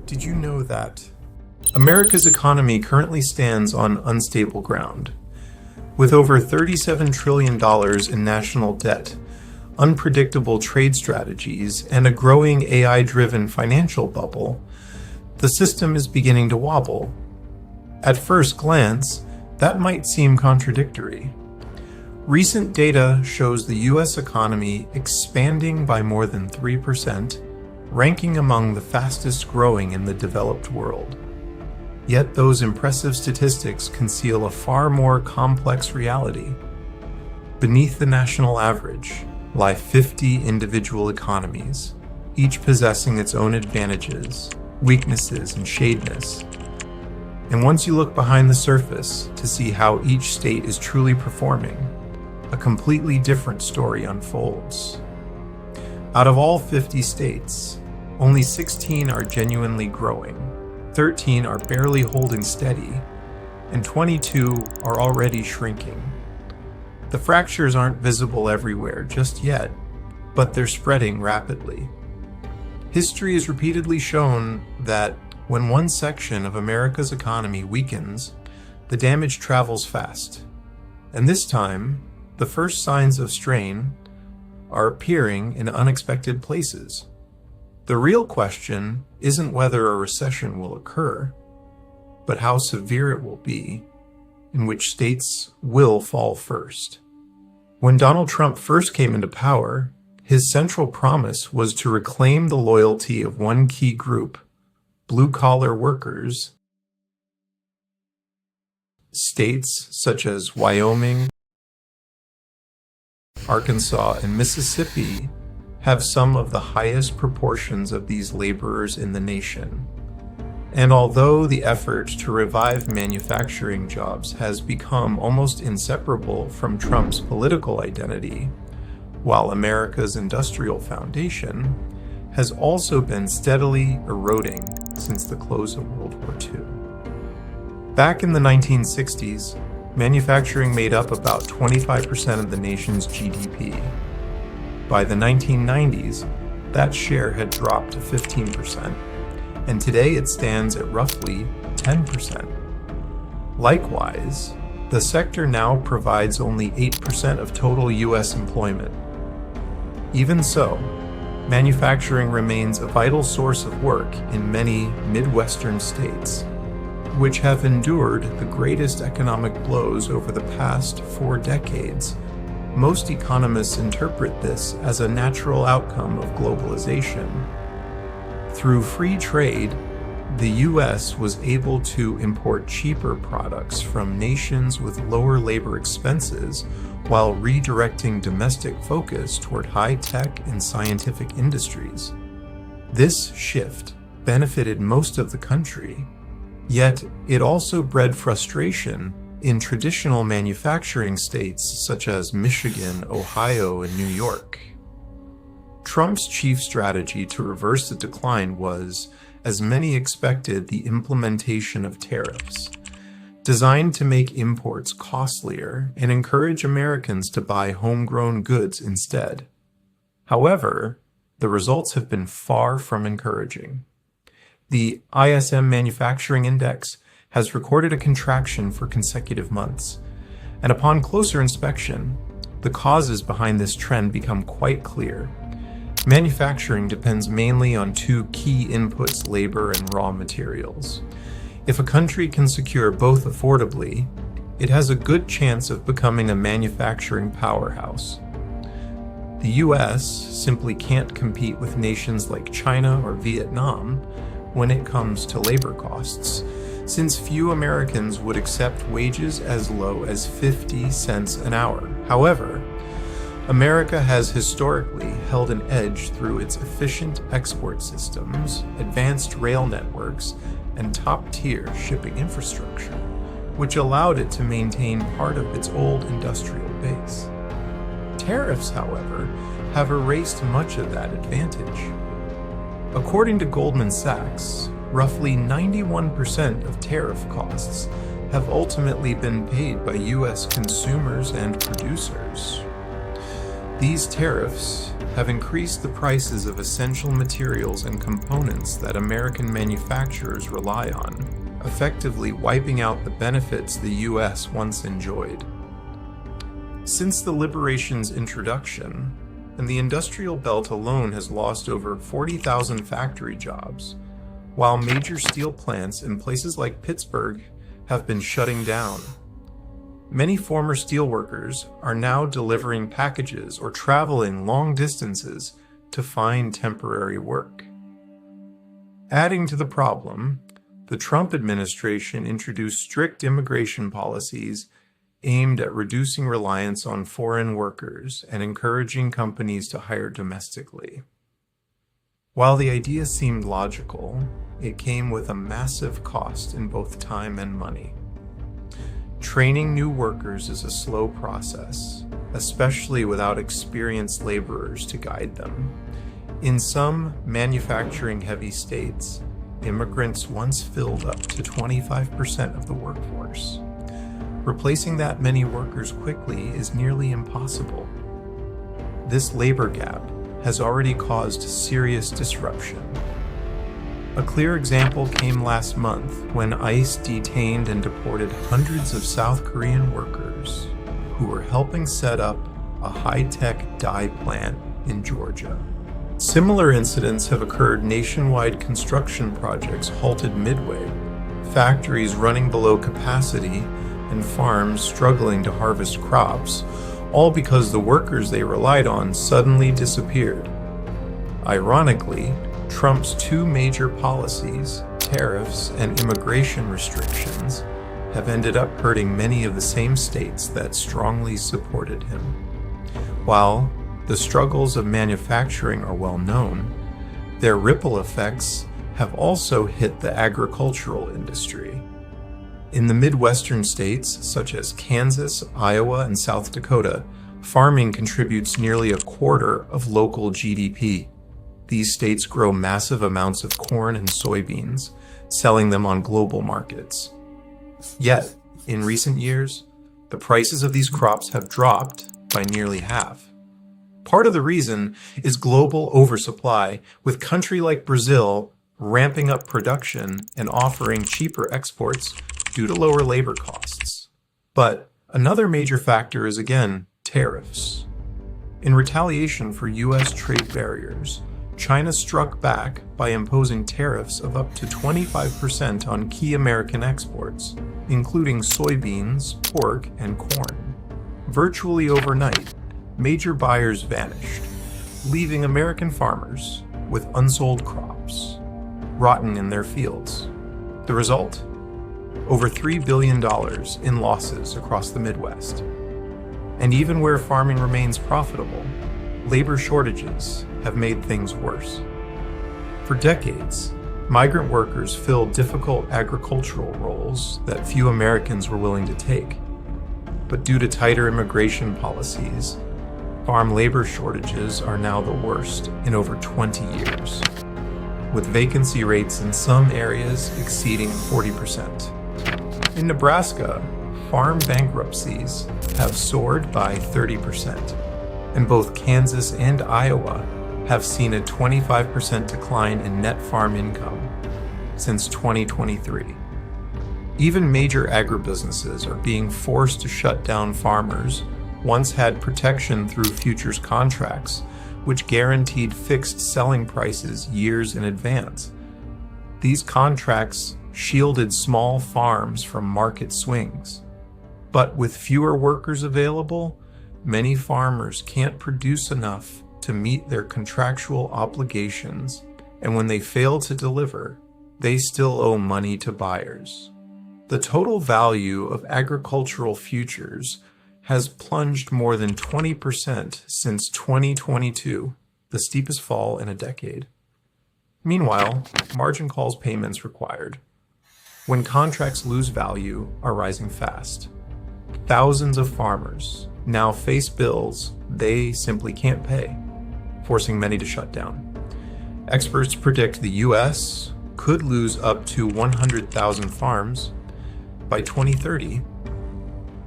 Did you know that America's economy currently stands on unstable ground? With over $37 trillion in national debt, unpredictable trade strategies, and a growing AI-driven financial bubble, the system is beginning to wobble. At first glance, that might seem contradictory. Recent data shows the U.S. economy expanding by more than 3%, ranking among the fastest growing in the developed world. Yet those impressive statistics conceal a far more complex reality. Beneath the national average lie 50 individual economies, each possessing its own advantages, weaknesses, and shadeness. And once you look behind the surface to see how each state is truly performing, a completely different story unfolds. Out of all 50 states, only 16 are genuinely growing, 13 are barely holding steady, and 22 are already shrinking. The fractures aren't visible everywhere just yet, but they're spreading rapidly. History has repeatedly shown that when one section of America's economy weakens, the damage travels fast. And this time, the first signs of strain are appearing in unexpected places. The real question isn't whether a recession will occur, but how severe it will be, and which states will fall first. When Donald Trump first came into power, his central promise was to reclaim the loyalty of one key group, blue-collar workers. States such as Wyoming, Arkansas, and Mississippi have some of the highest proportions of these laborers in the nation. And although the effort to revive manufacturing jobs has become almost inseparable from Trump's political identity, while America's industrial foundation has also been steadily eroding since the close of World War II. Back in the 1960s, manufacturing made up about 25% of the nation's GDP. By the 1990s, that share had dropped to 15%, and today it stands at roughly 10%. Likewise, the sector now provides only 8% of total U.S. employment. Even so, manufacturing remains a vital source of work in many Midwestern states, which have endured the greatest economic blows over the past 4 decades. Most economists interpret this as a natural outcome of globalization. Through free trade, the U.S. was able to import cheaper products from nations with lower labor expenses while redirecting domestic focus toward high-tech and scientific industries. This shift benefited most of the country, yet it also bred frustration in traditional manufacturing states such as Michigan, Ohio, and New York. Trump's chief strategy to reverse the decline was, as many expected, the implementation of tariffs, designed to make imports costlier and encourage Americans to buy homegrown goods instead. However, the results have been far from encouraging. The ISM Manufacturing Index has recorded a contraction for consecutive months, and upon closer inspection, the causes behind this trend become quite clear. Manufacturing depends mainly on 2 key inputs, labor and raw materials. If a country can secure both affordably, it has a good chance of becoming a manufacturing powerhouse. The US simply can't compete with nations like China or Vietnam when it comes to labor costs, since few Americans would accept wages as low as 50 cents an hour. However, America has historically held an edge through its efficient export systems, advanced rail networks, and top-tier shipping infrastructure, which allowed it to maintain part of its old industrial base. Tariffs, however, have erased much of that advantage. According to Goldman Sachs, roughly 91% of tariff costs have ultimately been paid by U.S. consumers and producers. These tariffs have increased the prices of essential materials and components that American manufacturers rely on, effectively wiping out the benefits the U.S. once enjoyed. Since the Liberation's introduction, and the industrial belt alone has lost over 40,000 factory jobs, while major steel plants in places like Pittsburgh have been shutting down. Many former steelworkers are now delivering packages or traveling long distances to find temporary work. Adding to the problem, the Trump administration introduced strict immigration policies aimed at reducing reliance on foreign workers and encouraging companies to hire domestically. While the idea seemed logical, it came with a massive cost in both time and money. Training new workers is a slow process, especially without experienced laborers to guide them. In some manufacturing-heavy states, immigrants once filled up to 25% of the workforce. Replacing that many workers quickly is nearly impossible. This labor gap has already caused serious disruption. A clear example came last month when ICE detained and deported hundreds of South Korean workers who were helping set up a high-tech dye plant in Georgia. Similar incidents have occurred nationwide. Construction projects halted midway, factories running below capacity, and farms struggling to harvest crops, all because the workers they relied on suddenly disappeared. Ironically, Trump's two major policies, tariffs and immigration restrictions, have ended up hurting many of the same states that strongly supported him. While the struggles of manufacturing are well known, their ripple effects have also hit the agricultural industry. In the Midwestern states, such as Kansas, Iowa, and South Dakota, farming contributes nearly a quarter of local GDP. These states grow massive amounts of corn and soybeans, selling them on global markets. Yet, in recent years, the prices of these crops have dropped by nearly half. Part of the reason is global oversupply, with a country like Brazil ramping up production and offering cheaper exports due to lower labor costs. But another major factor is, again, tariffs. In retaliation for U.S. trade barriers, China struck back by imposing tariffs of up to 25% on key American exports, including soybeans, pork, and corn. Virtually overnight, major buyers vanished, leaving American farmers with unsold crops, rotten in their fields. The result? Over $3 billion in losses across the Midwest. And even where farming remains profitable, labor shortages have made things worse. For decades, migrant workers filled difficult agricultural roles that few Americans were willing to take. But due to tighter immigration policies, farm labor shortages are now the worst in over 20 years, with vacancy rates in some areas exceeding 40%. In Nebraska, farm bankruptcies have soared by 30%, and both Kansas and Iowa have seen a 25% decline in net farm income since 2023. Even major agribusinesses are being forced to shut down. Farmers once had protection through futures contracts, which guaranteed fixed selling prices years in advance. These contracts shielded small farms from market swings. But with fewer workers available, many farmers can't produce enough to meet their contractual obligations, and when they fail to deliver, they still owe money to buyers. The total value of agricultural futures has plunged more than 20% since 2022, the steepest fall in a decade. Meanwhile, margin calls payments required. When contracts lose value, are rising fast. Thousands of farmers now face bills they simply can't pay, forcing many to shut down. Experts predict the U.S. could lose up to 100,000 farms by 2030.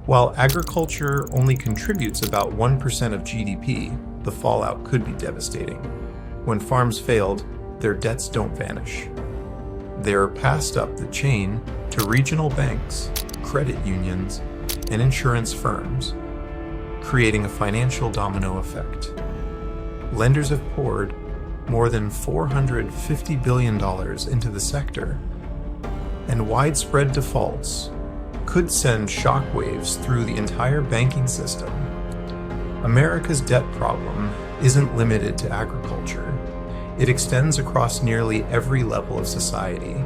While agriculture only contributes about 1% of GDP, the fallout could be devastating. When farms failed, their debts don't vanish. They are passed up the chain to regional banks, credit unions, and insurance firms, creating a financial domino effect. Lenders have poured more than $450 billion into the sector, and widespread defaults could send shockwaves through the entire banking system. America's debt problem isn't limited to agriculture. It extends across nearly every level of society,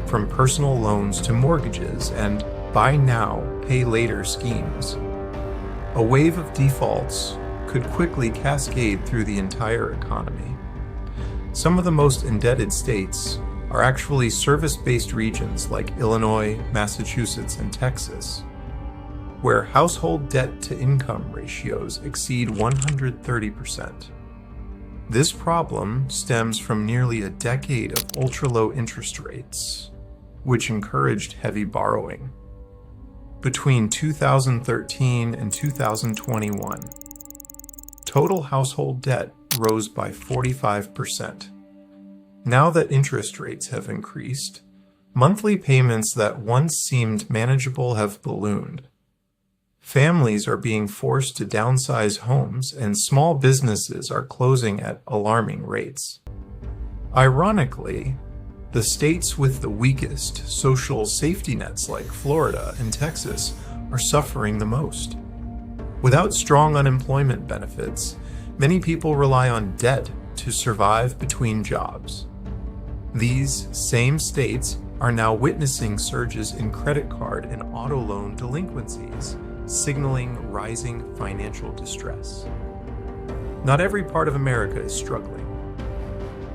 from personal loans to mortgages and buy now, pay later schemes. A wave of defaults could quickly cascade through the entire economy. Some of the most indebted states are actually service-based regions like Illinois, Massachusetts, and Texas, where household debt-to-income ratios exceed 130%. This problem stems from nearly a decade of ultra-low interest rates, which encouraged heavy borrowing. Between 2013 and 2021, total household debt rose by 45%. Now that interest rates have increased, monthly payments that once seemed manageable have ballooned. Families are being forced to downsize homes, and small businesses are closing at alarming rates. Ironically, the states with the weakest social safety nets like Florida and Texas are suffering the most. Without strong unemployment benefits, many people rely on debt to survive between jobs. These same states are now witnessing surges in credit card and auto loan delinquencies, signaling rising financial distress. Not every part of America is struggling.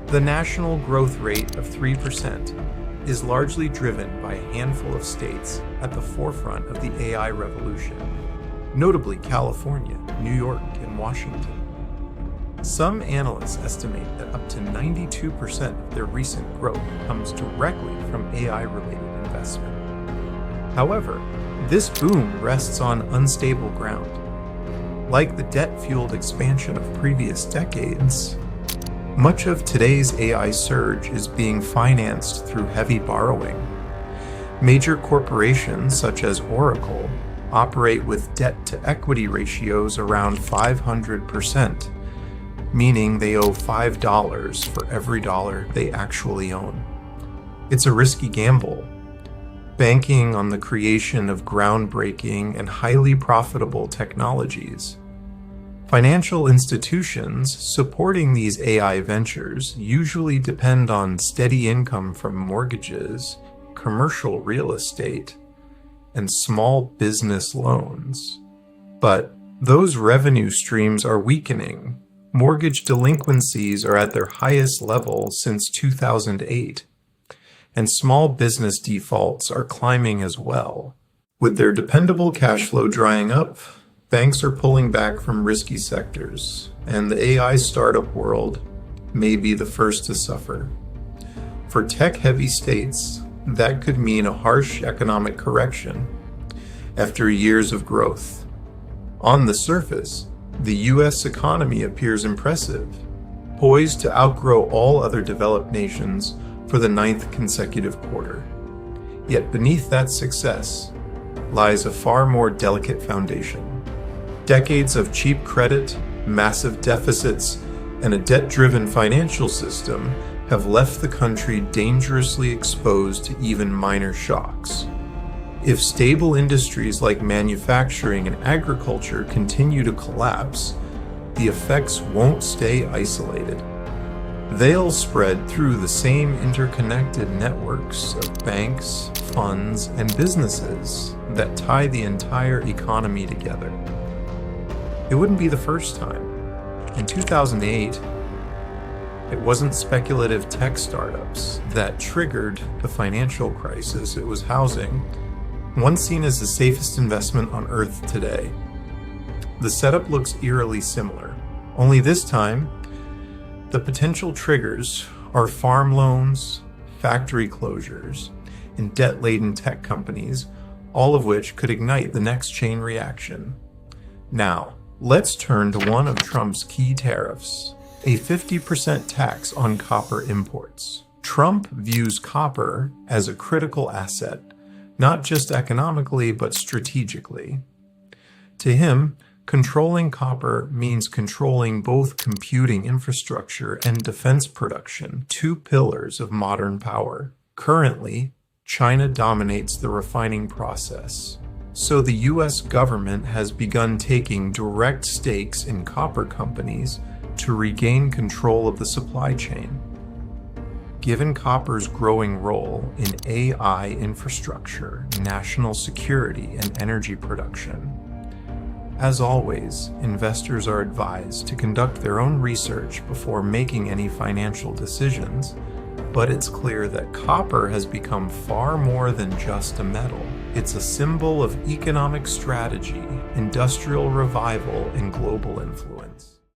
The national growth rate of 3% is largely driven by a handful of states at the forefront of the AI revolution, notably California, New York, and Washington. Some analysts estimate that up to 92% of their recent growth comes directly from AI-related investment. However, this boom rests on unstable ground. Like the debt-fueled expansion of previous decades, much of today's AI surge is being financed through heavy borrowing. Major corporations such as Oracle operate with debt-to-equity ratios around 500%, meaning they owe $5 for every dollar they actually own. It's a risky gamble, banking on the creation of groundbreaking and highly profitable technologies. Financial institutions supporting these AI ventures usually depend on steady income from mortgages, commercial real estate, and small business loans. But those revenue streams are weakening. Mortgage delinquencies are at their highest level since 2008, and small business defaults are climbing as well. With their dependable cash flow drying up, banks are pulling back from risky sectors, and the AI startup world may be the first to suffer. For tech-heavy states, that could mean a harsh economic correction after years of growth. On the surface, the U.S. economy appears impressive, poised to outgrow all other developed nations for the 9th consecutive quarter. Yet beneath that success lies a far more delicate foundation. Decades of cheap credit, massive deficits, and a debt-driven financial system have left the country dangerously exposed to even minor shocks. If stable industries like manufacturing and agriculture continue to collapse, the effects won't stay isolated. They'll spread through the same interconnected networks of banks, funds, and businesses that tie the entire economy together. It wouldn't be the first time. In 2008, it wasn't speculative tech startups that triggered the financial crisis. It was housing, once seen as the safest investment on Earth today. The setup looks eerily similar, only this time, the potential triggers are farm loans, factory closures, and debt-laden tech companies, all of which could ignite the next chain reaction. Now, Let's turn to one of Trump's key tariffs, a 50% tax on copper imports. Trump views copper as a critical asset, not just economically, but strategically. To him, controlling copper means controlling both computing infrastructure and defense production, two pillars of modern power. Currently, China dominates the refining process, so the U.S. government has begun taking direct stakes in copper companies to regain control of the supply chain. Given copper's growing role in AI infrastructure, national security, and energy production, as always, investors are advised to conduct their own research before making any financial decisions, but it's clear that copper has become far more than just a metal. It's a symbol of economic strategy, industrial revival, and global influence.